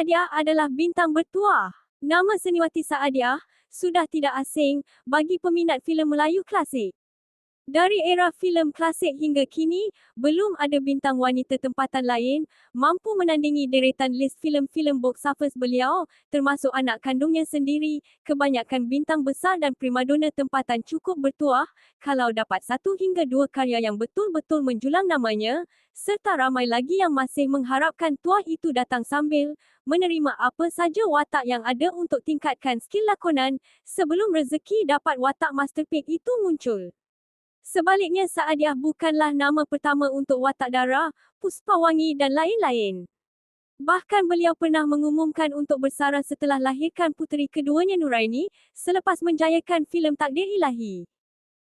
Saadiah adalah bintang bertuah. Nama Seniwati Saadiah sudah tidak asing bagi peminat filem Melayu klasik. Dari era filem klasik hingga kini, belum ada bintang wanita tempatan lain mampu menandingi deretan list filem-filem box office beliau, termasuk anak kandungnya sendiri. Kebanyakan bintang besar dan primadona tempatan cukup bertuah kalau dapat 1 hingga 2 karya yang betul-betul menjulang namanya, serta ramai lagi yang masih mengharapkan tuah itu datang sambil menerima apa saja watak yang ada untuk tingkatkan skil lakonan sebelum rezeki dapat watak masterpiece itu muncul. Sebaliknya Saadiah bukanlah nama pertama untuk Watak Dara, Puspawangi dan lain-lain. Bahkan beliau pernah mengumumkan untuk bersara setelah lahirkan puteri keduanya Nuraini, selepas menjayakan filem Takdir Ilahi.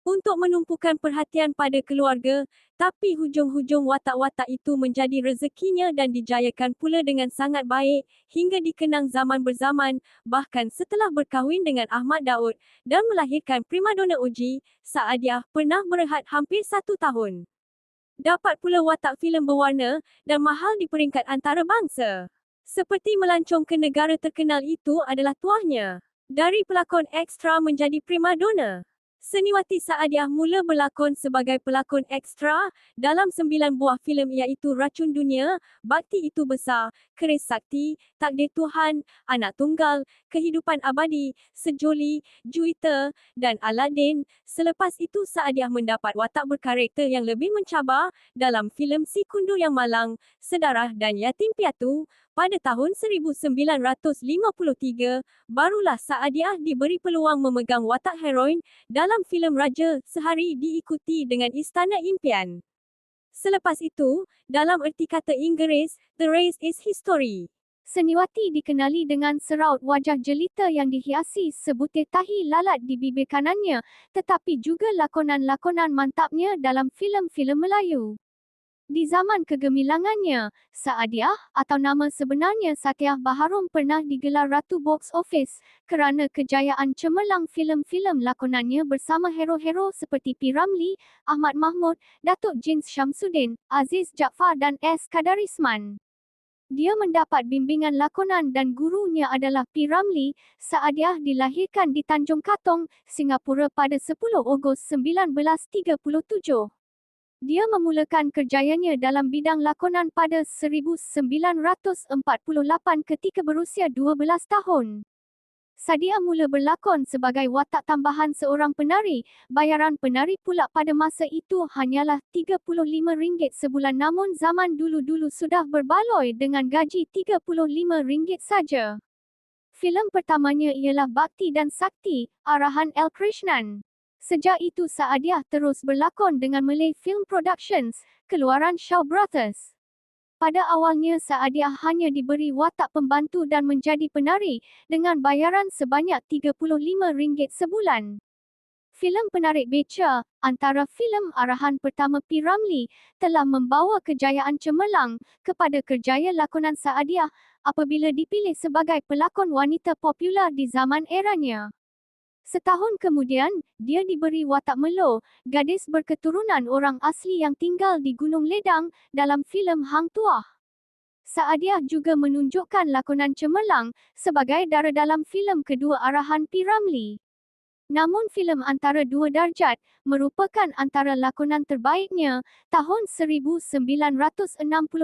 Untuk menumpukan perhatian pada keluarga, tapi hujung-hujung watak-watak itu menjadi rezekinya dan dijayakan pula dengan sangat baik, hingga dikenang zaman berzaman, bahkan setelah berkahwin dengan Ahmad Daud, dan melahirkan primadona Uji, Saadiah pernah berehat hampir 1 tahun. Dapat pula watak filem berwarna, dan mahal di peringkat antarabangsa. Seperti melancong ke negara terkenal itu adalah tuahnya. Dari pelakon ekstra menjadi primadona. Seniwati Saadiah mula berlakon sebagai pelakon ekstra dalam 9 buah filem iaitu Racun Dunia, Bakti Itu Besar, Keris Sakti, Takdir Tuhan, Anak Tunggal, Kehidupan Abadi, Sejoli, Juwita, dan Aladdin. Selepas itu Saadiah mendapat watak berkarakter yang lebih mencabar dalam filem Si Kundu Yang Malang, Sedarah dan Yatim Piatu. Pada tahun 1953, barulah Saadiah diberi peluang memegang watak heroin dalam filem Raja Sehari diikuti dengan Istana Impian. Selepas itu, dalam erti kata Inggeris, The Rest is History. Seniwati dikenali dengan seraut wajah jelita yang dihiasi sebutir tahi lalat di bibir kanannya, tetapi juga lakonan-lakonan mantapnya dalam filem-filem Melayu. Di zaman kegemilangannya, Saadiah atau nama sebenarnya Satiah Baharom pernah digelar Ratu Box Office kerana kejayaan cemerlang filem-filem lakonannya bersama hero-hero seperti P. Ramlee, Ahmad Mahmud, Datuk Jins Syamsuddin, Aziz Jaafar dan S. Kadarisman. Dia mendapat bimbingan lakonan dan gurunya adalah P. Ramlee. Saadiah dilahirkan di Tanjung Katong, Singapura pada 10 Ogos 1937. Dia memulakan kerjayanya dalam bidang lakonan pada 1948 ketika berusia 12 tahun. Saadiah mula berlakon sebagai watak tambahan seorang penari. Bayaran penari pula pada masa itu hanyalah RM35 sebulan, namun zaman dulu-dulu sudah berbaloi dengan gaji RM35 saja. Filem pertamanya ialah Bakti dan Sakti, arahan L. Krishnan. Sejak itu Saadiah terus berlakon dengan Malay Film Productions, keluaran Shaw Brothers. Pada awalnya Saadiah hanya diberi watak pembantu dan menjadi penari, dengan bayaran sebanyak RM35 sebulan. Filem Penarik Beca, antara filem arahan pertama P. Ramlee, telah membawa kejayaan cemerlang kepada kerjaya lakonan Saadiah apabila dipilih sebagai pelakon wanita popular di zaman eranya. Setahun kemudian, dia diberi watak Melo, gadis berketurunan orang asli yang tinggal di Gunung Ledang, dalam filem Hang Tuah. Saadiah juga menunjukkan lakonan cemerlang sebagai Dara dalam filem kedua arahan P. Ramlee. Namun filem Antara Dua Darjat merupakan antara lakonan terbaiknya. Tahun 1960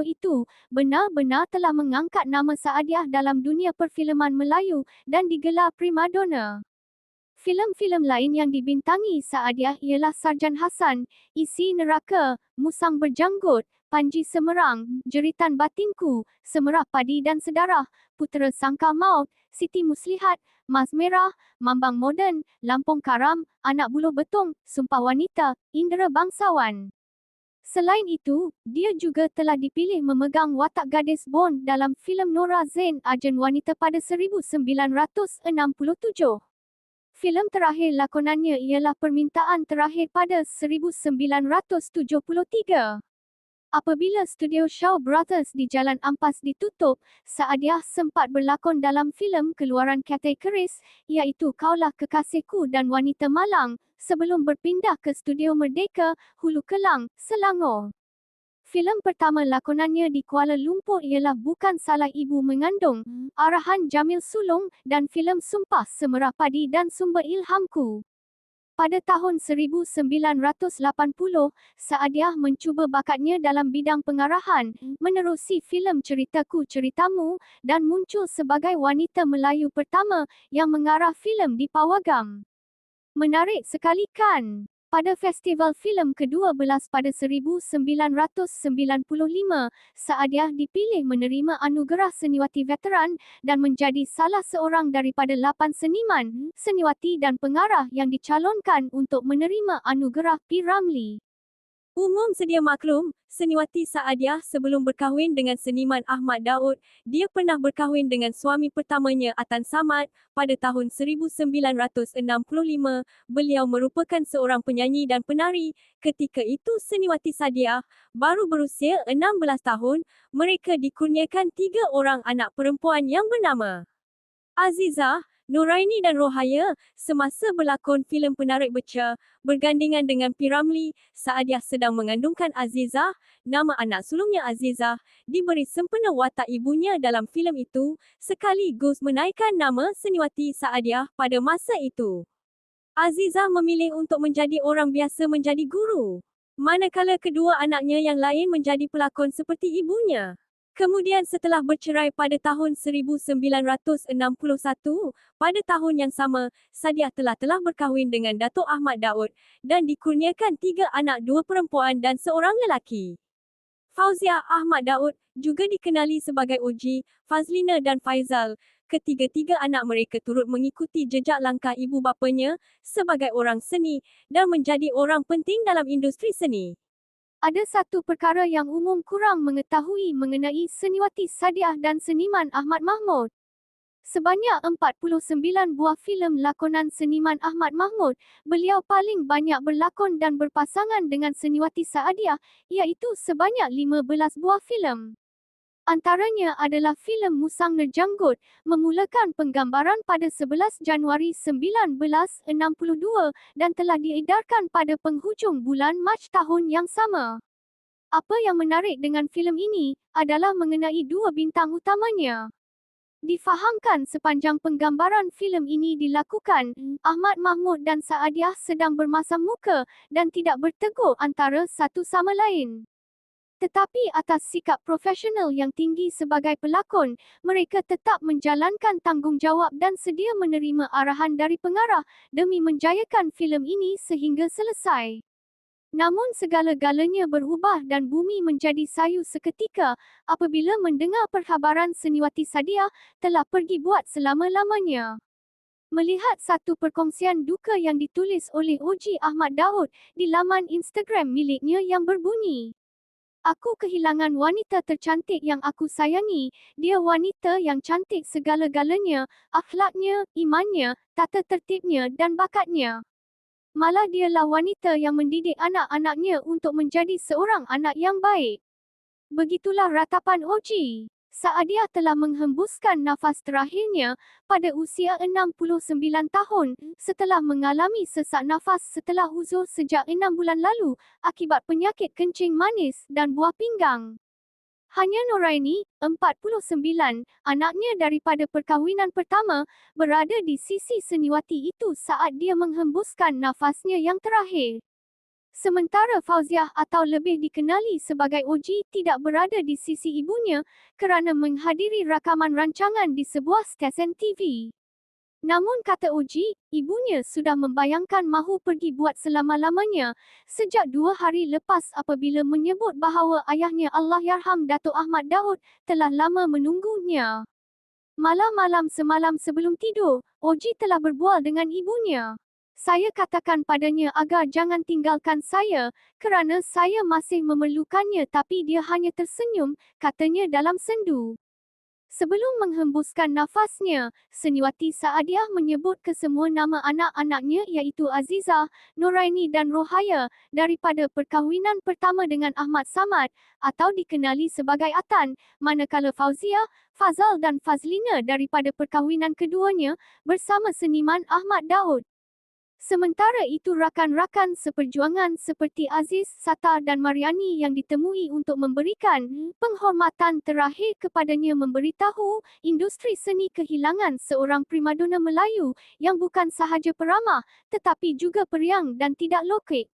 itu benar-benar telah mengangkat nama Saadiah dalam dunia perfilman Melayu dan digelar primadona. Filem-filem lain yang dibintangi Saadiah ialah Sarjan Hassan, Isi Neraka, Musang Berjanggut, Panji Semerang, Jeritan Batinku, Semerah Padi dan Sedarah, Putera Sangka Maut, Siti Muslihat, Mas Merah, Mambang Moden, Lampung Karam, Anak Buluh Betung, Sumpah Wanita, Indera Bangsawan. Selain itu, dia juga telah dipilih memegang watak gadis Bond dalam filem Nora Zain Ajen Wanita pada 1967. Filem terakhir lakonannya ialah Permintaan Terakhir pada 1973. Apabila studio Shaw Brothers di Jalan Ampas ditutup, Saadiah sempat berlakon dalam filem keluaran Cathay Keris, iaitu Kaulah Kekasihku dan Wanita Malang, sebelum berpindah ke studio Merdeka, Hulu Kelang, Selangor. Filem pertama lakonannya di Kuala Lumpur ialah Bukan Salah Ibu Mengandung, arahan Jamil Sulong, dan filem Sumpah Semerah Padi dan Sumber Ilhamku. Pada tahun 1980, Saadiah mencuba bakatnya dalam bidang pengarahan, menerusi filem Ceritaku Ceritamu, dan muncul sebagai wanita Melayu pertama yang mengarah filem di Pawagam. Menarik sekali kan? Pada Festival Filem ke-12 pada 1995, Saadiah dipilih menerima anugerah seniwati veteran dan menjadi salah seorang daripada 8 seniman, seniwati dan pengarah yang dicalonkan untuk menerima anugerah P. Ramlee. Umum sedia maklum, seniwati Saadiah sebelum berkahwin dengan seniman Ahmad Daud, dia pernah berkahwin dengan suami pertamanya Atan Samad pada tahun 1965. Beliau merupakan seorang penyanyi dan penari. Ketika itu seniwati Saadiah baru berusia 16 tahun. Mereka dikurniakan 3 orang anak perempuan yang bernama Azizah, Nuraini dan Rohaya. Semasa berlakon filem Penarik Beca, bergandingan dengan P. Ramlee, Saadiah sedang mengandungkan Azizah. Nama anak sulungnya Azizah diberi sempena watak ibunya dalam filem itu, sekaligus menaikkan nama seniwati Saadiah pada masa itu. Azizah memilih untuk menjadi orang biasa menjadi guru, manakala kedua anaknya yang lain menjadi pelakon seperti ibunya. Kemudian setelah bercerai pada tahun 1961, pada tahun yang sama, Saadiah telah berkahwin dengan Datuk Ahmad Daud dan dikurniakan 3 anak, 2 perempuan dan seorang lelaki. Fauziah Ahmad Daud, juga dikenali sebagai Oji, Fazlina dan Faizal. Ketiga-tiga anak mereka turut mengikuti jejak langkah ibu bapanya sebagai orang seni dan menjadi orang penting dalam industri seni. Ada satu perkara yang umum kurang mengetahui mengenai seniwati Saadiah dan seniman Ahmad Mahmud. Sebanyak 49 buah filem lakonan seniman Ahmad Mahmud, beliau paling banyak berlakon dan berpasangan dengan seniwati Saadiah, iaitu sebanyak 15 buah filem. Antaranya adalah filem Musang Nerjanggut, memulakan penggambaran pada 11 Januari 1962 dan telah diedarkan pada penghujung bulan Mac tahun yang sama. Apa yang menarik dengan filem ini adalah mengenai 2 bintang utamanya. Difahamkan sepanjang penggambaran filem ini dilakukan, Ahmad Mahmud dan Saadiah sedang bermasam muka dan tidak bertegur antara satu sama lain. Tetapi atas sikap profesional yang tinggi sebagai pelakon, mereka tetap menjalankan tanggungjawab dan sedia menerima arahan dari pengarah demi menjayakan filem ini sehingga selesai. Namun segala-galanya berubah dan bumi menjadi sayu seketika apabila mendengar perkhabaran seniwati Saadiah telah pergi buat selama-lamanya. Melihat satu perkongsian duka yang ditulis oleh Oji Ahmad Daud di laman Instagram miliknya yang berbunyi, "Aku kehilangan wanita tercantik yang aku sayangi. Dia wanita yang cantik segala-galanya, akhlaknya, imannya, tata tertibnya dan bakatnya. Malah dialah wanita yang mendidik anak-anaknya untuk menjadi seorang anak yang baik." Begitulah ratapan Oji. Saadiah telah menghembuskan nafas terakhirnya pada usia 69 tahun setelah mengalami sesak nafas setelah uzur sejak 6 bulan lalu akibat penyakit kencing manis dan buah pinggang. Hanya Nuraini, 49, anaknya daripada perkahwinan pertama, berada di sisi seniwati itu saat dia menghembuskan nafasnya yang terakhir. Sementara Fauziah atau lebih dikenali sebagai Oji tidak berada di sisi ibunya kerana menghadiri rakaman rancangan di sebuah stesen TV. Namun kata Oji, ibunya sudah membayangkan mahu pergi buat selama-lamanya sejak 2 hari lepas apabila menyebut bahawa ayahnya Allahyarham Datuk Ahmad Daud telah lama menunggunya. Malam-malam semalam sebelum tidur, Oji telah berbual dengan ibunya. "Saya katakan padanya agar jangan tinggalkan saya, kerana saya masih memerlukannya tapi dia hanya tersenyum," katanya dalam sendu. Sebelum menghembuskan nafasnya, seniwati Saadiah menyebut kesemua nama anak-anaknya iaitu Azizah, Nuraini dan Rohaya daripada perkahwinan pertama dengan Ahmad Samad atau dikenali sebagai Atan, manakala Fauziah, Fazal dan Fazlina daripada perkahwinan keduanya bersama seniman Ahmad Daud. Sementara itu rakan-rakan seperjuangan seperti Aziz, Sattar dan Mariani yang ditemui untuk memberikan penghormatan terakhir kepadanya memberitahu industri seni kehilangan seorang primadona Melayu yang bukan sahaja peramah tetapi juga periang dan tidak lokek.